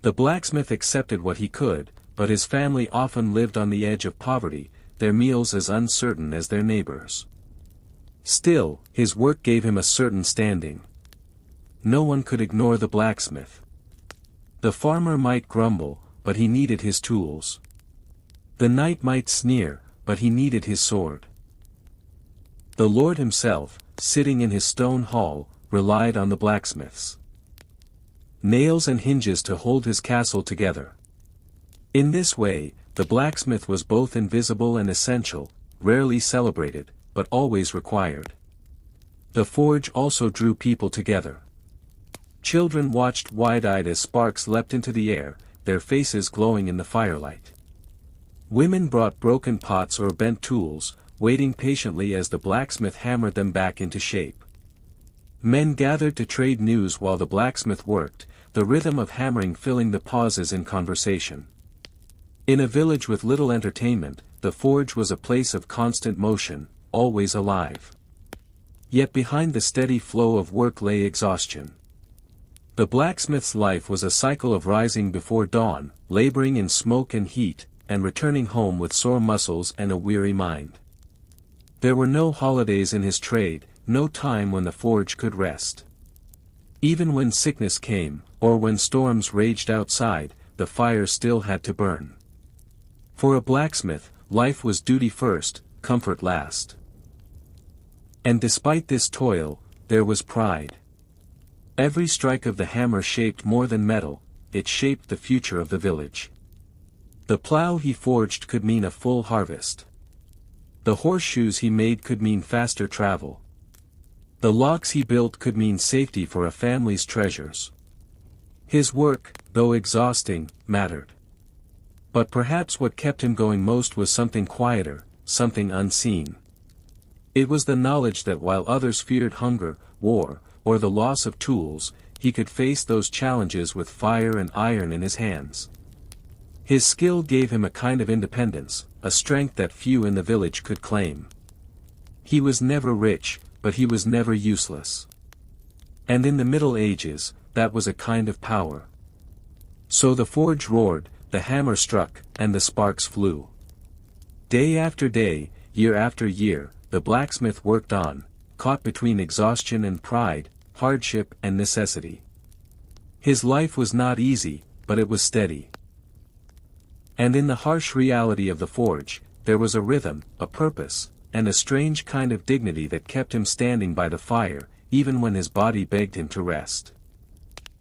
The blacksmith accepted what he could, but his family often lived on the edge of poverty, their meals as uncertain as their neighbors. Still, his work gave him a certain standing. No one could ignore the blacksmith. The farmer might grumble, but he needed his tools. The knight might sneer, but he needed his sword. The Lord himself, sitting in his stone hall, relied on the blacksmiths. Nails and hinges to hold his castle together. In this way, the blacksmith was both invisible and essential, rarely celebrated, but always required. The forge also drew people together. Children watched wide-eyed as sparks leapt into the air, their faces glowing in the firelight. Women brought broken pots or bent tools, waiting patiently as the blacksmith hammered them back into shape. Men gathered to trade news while the blacksmith worked, the rhythm of hammering filling the pauses in conversation. In a village with little entertainment, the forge was a place of constant motion, always alive. Yet behind the steady flow of work lay exhaustion. The blacksmith's life was a cycle of rising before dawn, laboring in smoke and heat, and returning home with sore muscles and a weary mind. There were no holidays in his trade, no time when the forge could rest. Even when sickness came, or when storms raged outside, the fire still had to burn. For a blacksmith, life was duty first, comfort last. And despite this toil, there was pride. Every strike of the hammer shaped more than metal, it shaped the future of the village. The plow he forged could mean a full harvest. The horseshoes he made could mean faster travel. The locks he built could mean safety for a family's treasures. His work, though exhausting, mattered. But perhaps what kept him going most was something quieter, something unseen. It was the knowledge that while others feared hunger, war, or the loss of tools, he could face those challenges with fire and iron in his hands. His skill gave him a kind of independence, a strength that few in the village could claim. He was never rich, but he was never useless. And in the Middle Ages, that was a kind of power. So the forge roared, the hammer struck, and the sparks flew. Day after day, year after year, the blacksmith worked on, caught between exhaustion and pride, hardship and necessity. His life was not easy, but it was steady. And in the harsh reality of the forge, there was a rhythm, a purpose, and a strange kind of dignity that kept him standing by the fire, even when his body begged him to rest.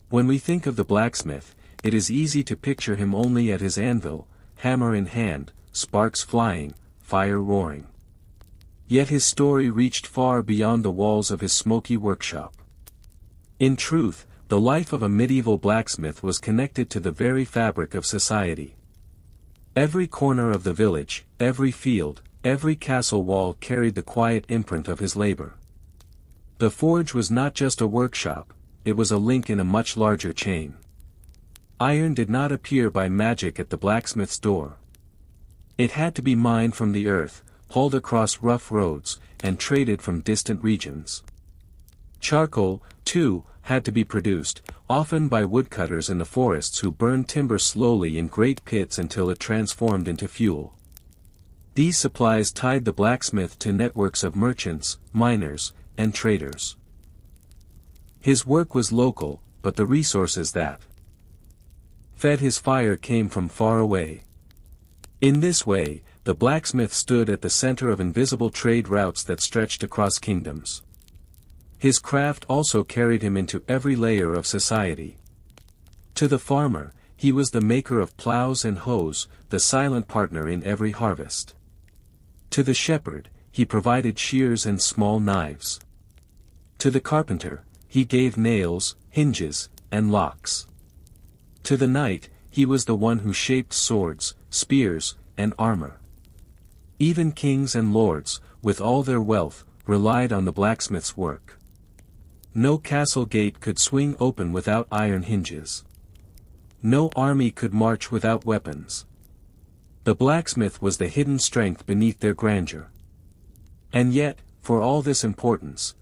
When we think of the blacksmith, it is easy to picture him only at his anvil, hammer in hand, sparks flying, fire roaring. Yet his story reached far beyond the walls of his smoky workshop. In truth, the life of a medieval blacksmith was connected to the very fabric of society. Every corner of the village, every field, every castle wall carried the quiet imprint of his labor. The forge was not just a workshop, it was a link in a much larger chain. Iron did not appear by magic at the blacksmith's door. It had to be mined from the earth, hauled across rough roads, and traded from distant regions. Charcoal, too, had to be produced, often by woodcutters in the forests who burned timber slowly in great pits until it transformed into fuel. These supplies tied the blacksmith to networks of merchants, miners, and traders. His work was local, but the resources that fed his fire came from far away. In this way, the blacksmith stood at the center of invisible trade routes that stretched across kingdoms. His craft also carried him into every layer of society. To the farmer, he was the maker of plows and hoes, the silent partner in every harvest. To the shepherd, he provided shears and small knives. To the carpenter, he gave nails, hinges, and locks. To the knight, he was the one who shaped swords, spears, and armor. Even kings and lords, with all their wealth, relied on the blacksmith's work. No castle gate could swing open without iron hinges. No army could march without weapons. The blacksmith was the hidden strength beneath their grandeur. And yet, for all this importance,